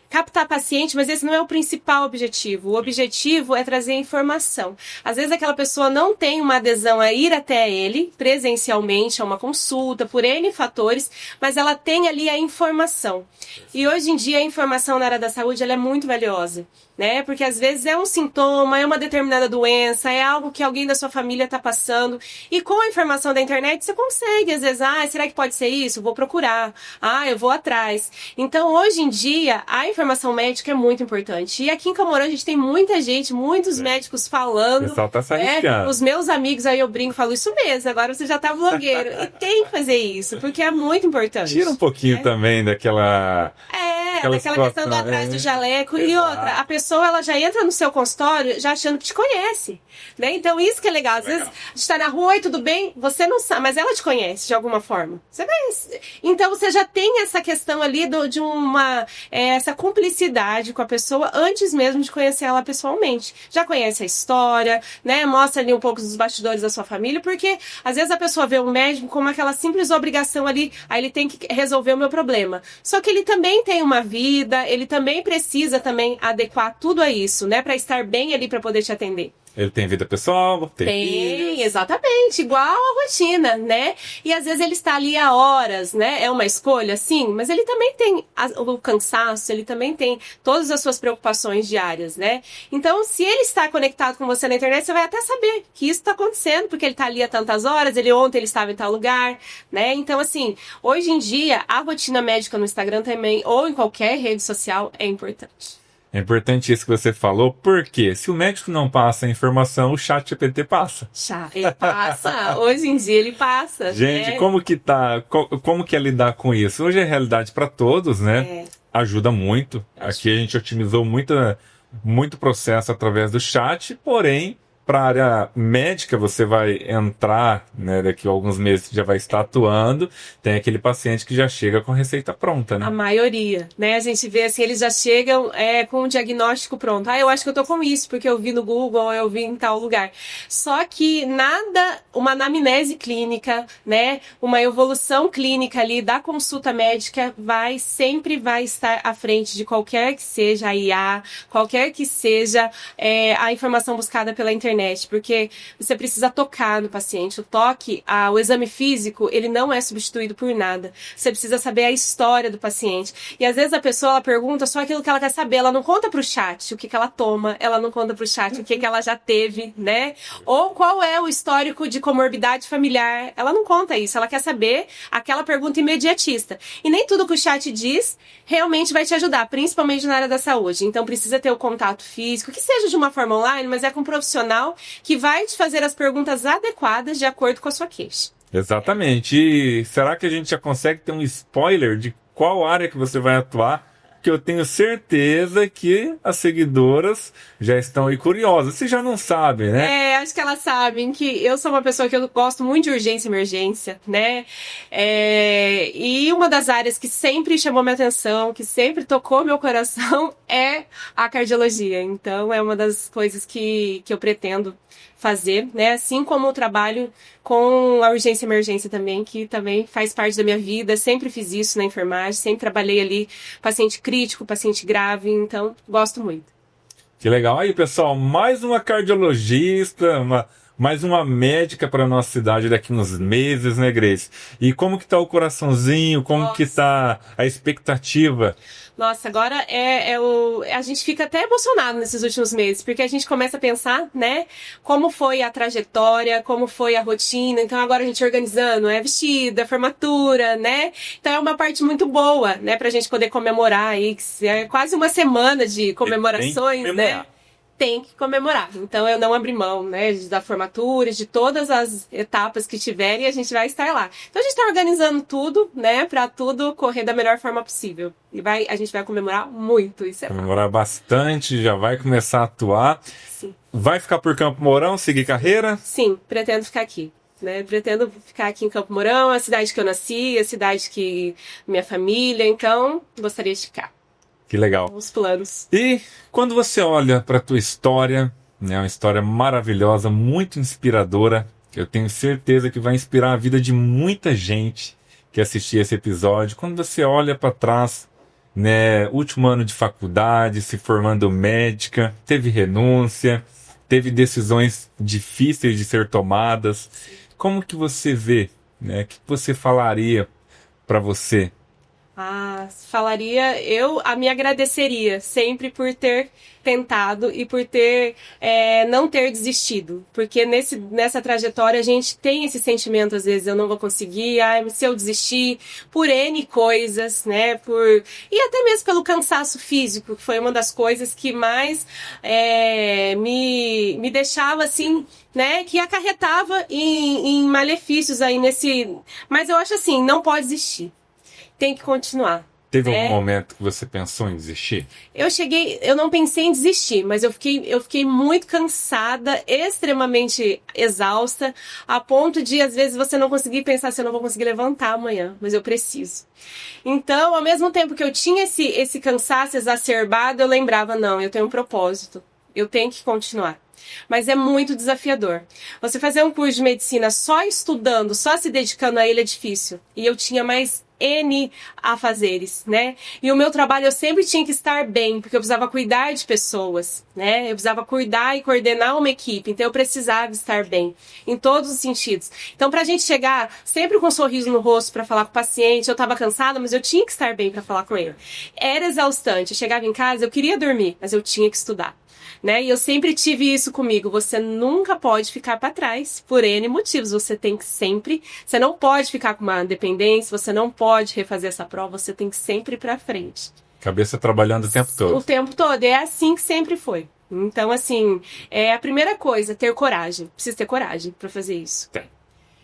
captar paciente, mas esse não é o principal objetivo. O objetivo é trazer informação. Às vezes aquela pessoa não tem uma adesão a ir até ele presencialmente, a uma consulta, por N fatores, mas ela tem ali a informação. E hoje em dia a informação na área da saúde ela é muito valiosa, né? Porque às vezes é um sintoma, é uma determinada doença, é algo que alguém da sua família está passando. E com a informação da internet você consegue, às vezes, será que pode ser isso? Vou procurar. Eu vou atrás. Então, hoje em dia, a informação médica é muito importante. E aqui em Camorã a gente tem muita gente, muitos médicos falando. O pessoal tá se arriscando. Os meus amigos, aí eu brinco, falo isso mesmo, agora você já tá blogueiro. E tem que fazer isso, porque é muito importante. Tira um pouquinho também daquela daquela questão do atrás do jaleco. Exato. E outra, a pessoa ela já entra no seu consultório já achando que te conhece, né? Então isso que é legal. Às vezes a gente tá na rua, oi, tudo bem? Você não sabe, mas ela te conhece de alguma forma. Então você já tem essa questão ali de uma essa cumplicidade com a pessoa antes mesmo de conhecer ela pessoalmente. Já conhece a história, né? Mostra ali um pouco dos bastidores da sua família, porque às vezes a pessoa vê o médico como aquela simples obrigação ali, aí ele tem que resolver o meu problema. Só que ele também tem uma vida, ele também precisa também adequar tudo a isso, né? Pra estar bem ali pra poder te atender. Ele tem vida pessoal, tem, exatamente, igual a rotina, né? E às vezes ele está ali há horas, né? É uma escolha, sim, mas ele também tem o cansaço, ele também tem todas as suas preocupações diárias, né? Então, se ele está conectado com você na internet, você vai até saber que isso está acontecendo, porque ele está ali há tantas horas, ontem ele estava em tal lugar, né? Então, assim, hoje em dia, a rotina médica no Instagram também, ou em qualquer rede social, é importante. É importante isso que você falou, porque se o médico não passa a informação, o ChatGPT passa. Ele passa. Hoje em dia ele passa. Gente, como que é lidar com isso? Hoje é realidade para todos, né? Ajuda muito. Aqui a gente otimizou muito processo através do chat, porém, para a área médica, você vai entrar, né, daqui a alguns meses já vai estar atuando, tem aquele paciente que já chega com a receita pronta, né? A maioria, né? A gente vê assim, eles já chegam com o diagnóstico pronto. Eu acho que eu tô com isso, porque eu vi no Google, ou eu vi em tal lugar. Só que uma anamnese clínica, né? Uma evolução clínica ali da consulta médica sempre vai estar à frente de qualquer que seja a IA, qualquer que seja a informação buscada pela internet. internet, porque você precisa tocar no paciente. O toque, o exame físico, ele não é substituído por nada. Você precisa saber a história do paciente. E às vezes a pessoa, ela pergunta só aquilo que ela quer saber. Ela não conta pro chat o que ela toma, ela não conta pro chat o que ela já teve, né? Ou qual é o histórico de comorbidade familiar. Ela não conta isso, ela quer saber aquela pergunta imediatista. E nem tudo que o chat diz realmente vai te ajudar, principalmente na área da saúde. Então precisa ter o contato físico, que seja de uma forma online, mas é com um profissional que vai te fazer as perguntas adequadas de acordo com a sua queixa. Exatamente. E será que a gente já consegue ter um spoiler de qual área que você vai atuar? Que eu tenho certeza que as seguidoras já estão aí curiosas. Você já não sabe, né? Acho que elas sabem que eu sou uma pessoa que eu gosto muito de urgência e emergência, né? E uma das áreas que sempre chamou minha atenção, que sempre tocou meu coração, é a cardiologia. Então, é uma das coisas que eu pretendo fazer, né? Assim como o trabalho com a urgência e emergência também, que também faz parte da minha vida. Sempre fiz isso na enfermagem, sempre trabalhei ali, paciente crítico, paciente grave, então gosto muito. Que legal. Aí, pessoal, mais uma cardiologista, mais uma médica para nossa cidade daqui uns meses, né, Grace? E como que tá o coraçãozinho? Como que tá a expectativa? Nossa, agora a gente fica até emocionado nesses últimos meses, porque a gente começa a pensar, né, como foi a trajetória, como foi a rotina. Então agora a gente organizando, vestido, a formatura, né? Então é uma parte muito boa, né, pra gente poder comemorar aí, que é quase uma semana de comemorações, né? Tem que comemorar. Então eu não abri mão, né, da formatura, de todas as etapas que tiverem, a gente vai estar lá. Então a gente está organizando tudo, né, para tudo correr da melhor forma possível. E a gente vai comemorar muito, isso é comemorar bastante, já vai começar a atuar. Sim. Vai ficar por Campo Mourão, seguir carreira? Sim, pretendo ficar aqui. Né? Pretendo ficar aqui em Campo Mourão, a cidade que eu nasci, a cidade que minha família, então gostaria de ficar. Que legal. Os planos. E quando você olha para a tua história, né, uma história maravilhosa, muito inspiradora, eu tenho certeza que vai inspirar a vida de muita gente que assistir esse episódio. Quando você olha para trás, né, último ano de faculdade, se formando médica, teve renúncia, teve decisões difíceis de ser tomadas. Como que você vê, né, o que você falaria para você? Me agradeceria sempre por ter tentado e por ter não ter desistido, porque nessa trajetória a gente tem esse sentimento, às vezes eu não vou conseguir, se eu desistir, por N coisas, né, e até mesmo pelo cansaço físico, que foi uma das coisas que mais me deixava assim, né, que acarretava em malefícios aí mas eu acho assim, não pode desistir. Tem que continuar. Teve algum momento que você pensou em desistir? Eu não pensei em desistir, mas eu fiquei muito cansada, extremamente exausta, a ponto de, às vezes, você não conseguir pensar assim, eu não vou conseguir levantar amanhã, mas eu preciso. Então, ao mesmo tempo que eu tinha esse cansaço exacerbado, eu lembrava, não, eu tenho um propósito, eu tenho que continuar. Mas é muito desafiador. Você fazer um curso de medicina só estudando, só se dedicando a ele é difícil. E eu tinha mais N afazeres, né? E o meu trabalho eu sempre tinha que estar bem, porque eu precisava cuidar de pessoas, né? Eu precisava cuidar e coordenar uma equipe, então eu precisava estar bem, em todos os sentidos. Então, pra gente chegar sempre com um sorriso no rosto pra falar com o paciente, eu tava cansada, mas eu tinha que estar bem pra falar com ele. Era exaustante. Eu chegava em casa, eu queria dormir, mas eu tinha que estudar. Né? E eu sempre tive isso comigo. Você nunca pode ficar para trás por N motivos. Você não pode ficar com uma dependência, você não pode refazer essa prova, você tem que sempre ir para frente. Cabeça trabalhando o tempo todo. O tempo todo. É assim que sempre foi. Então, assim, a primeira coisa, ter coragem. Precisa ter coragem para fazer isso. Tem.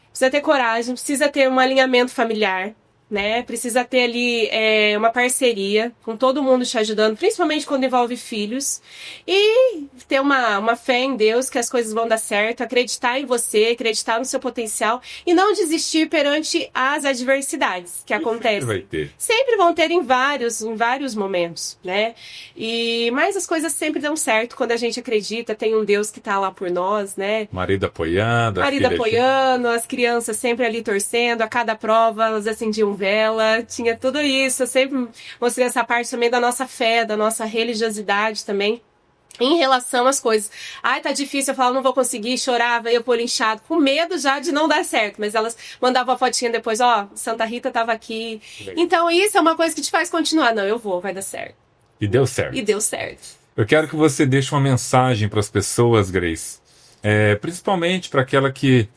Precisa ter coragem, precisa ter um alinhamento familiar. Né? Precisa ter ali uma parceria com todo mundo te ajudando, principalmente quando envolve filhos, e ter uma fé em Deus que as coisas vão dar certo, acreditar em você, acreditar no seu potencial e não desistir perante as adversidades que acontecem. Vai ter. Sempre vão ter em vários momentos, né? Mas as coisas sempre dão certo quando a gente acredita, tem um Deus que tá lá por nós, né? Marido apoiando, as crianças sempre ali torcendo, a cada prova elas acendiam vela, tinha tudo isso. Eu sempre mostrei essa parte também da nossa fé, da nossa religiosidade também. em relação às coisas. Ai, tá difícil, eu falava, não vou conseguir, chorava, ia pôr inchado, com medo já de não dar certo. Mas elas mandavam a fotinha depois, ó, Santa Rita tava aqui. Então isso é uma coisa que te faz continuar. Não, eu vou, vai dar certo. E deu certo. E deu certo. Eu quero que você deixe uma mensagem para as pessoas, Grace. Principalmente para aquela que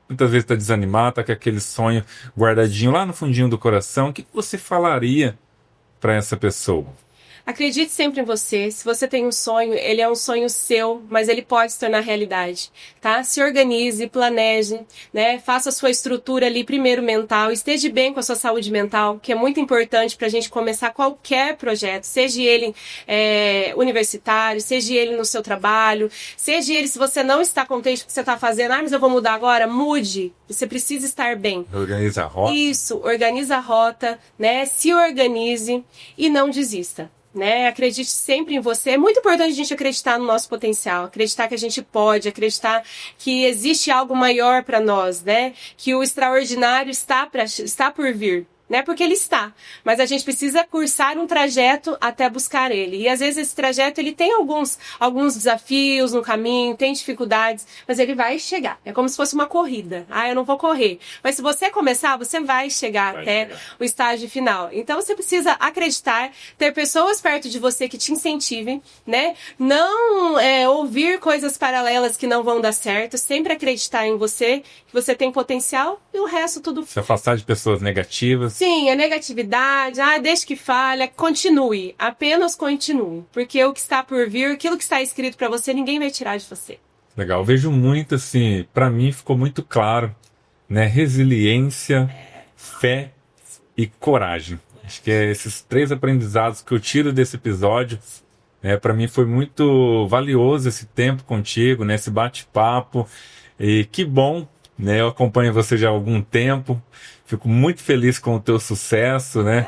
muitas vezes está desanimada, está com aquele sonho guardadinho lá no fundinho do coração. O que você falaria para essa pessoa? Acredite sempre em você. Se você tem um sonho, ele é um sonho seu, mas ele pode se tornar realidade, tá? Se organize, planeje, né? Faça a sua estrutura ali, primeiro mental, esteja bem com a sua saúde mental, que é muito importante para a gente começar qualquer projeto, seja ele universitário, seja ele no seu trabalho, seja ele se você não está contente com o que você está fazendo, mas eu vou mudar agora, mude. Você precisa estar bem. Organiza a rota. Isso, organiza a rota, né? Se organize e não desista. Né? Acredite sempre em você. É muito importante a gente acreditar no nosso potencial, acreditar que a gente pode, acreditar que existe algo maior para nós, né? Que o extraordinário está por vir. Né? Porque ele está, mas a gente precisa cursar um trajeto até buscar ele. E às vezes esse trajeto ele tem alguns desafios no caminho, tem dificuldades, mas ele vai chegar. É como se fosse uma corrida. Eu não vou correr. Mas se você começar, você vai chegar até o estágio final. Então você precisa acreditar, ter pessoas perto de você que te incentivem, né? Não ouvir coisas paralelas que não vão dar certo, sempre acreditar em você, que você tem potencial e o resto tudo. Se afastar de pessoas negativas. Sim, a negatividade, deixa que falha, continue, apenas continue, porque o que está por vir, aquilo que está escrito para você, ninguém vai tirar de você. Legal, eu vejo muito assim, para mim ficou muito claro, né, resiliência, fé e coragem. Acho que esses 3 aprendizados que eu tiro desse episódio, para mim foi muito valioso esse tempo contigo, né, esse bate-papo, e que bom, né, eu acompanho você já há algum tempo. Fico muito feliz com o teu sucesso, né?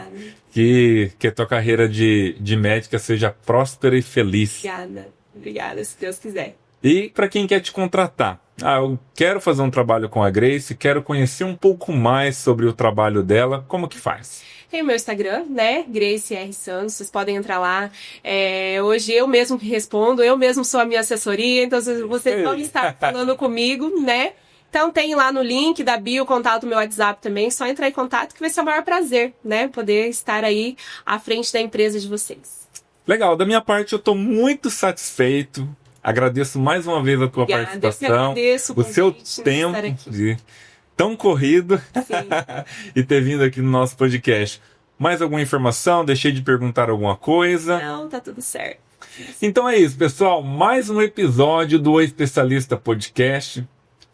Que a tua carreira de médica seja próspera e feliz. Obrigada, se Deus quiser. E para quem quer te contratar, eu quero fazer um trabalho com a Grace, quero conhecer um pouco mais sobre o trabalho dela, como que faz? Tem o meu Instagram, né? Grace R. Santos, vocês podem entrar lá. Hoje eu mesmo que respondo, eu mesmo sou a minha assessoria, então vocês vão estar falando comigo, né? Então tem lá no link da bio o contato do meu WhatsApp também, só entrar em contato que vai ser o maior prazer, né? Poder estar aí à frente da empresa de vocês. Legal, da minha parte eu estou muito satisfeito, agradeço mais uma vez a tua participação, o seu tempo tão corrido e ter vindo aqui no nosso podcast. Mais alguma informação? Deixei de perguntar alguma coisa? Não, tá tudo certo. Então é isso, pessoal, mais um episódio do O Especialista Podcast.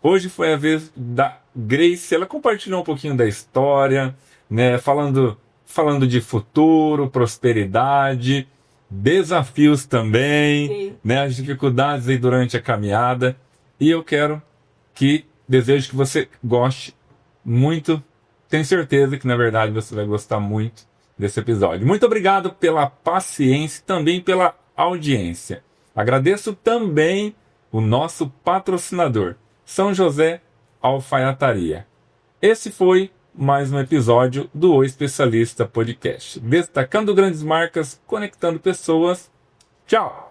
Hoje foi a vez da Grace, ela compartilhou um pouquinho da história, né, falando de futuro, prosperidade, desafios também, né, as dificuldades aí durante a caminhada. E eu desejo que você goste muito, tenho certeza que na verdade você vai gostar muito desse episódio. Muito obrigado pela paciência e também pela audiência. Agradeço também o nosso patrocinador, São José Alfaiataria. Esse foi mais um episódio do O Especialista Podcast. Destacando grandes marcas, conectando pessoas. Tchau!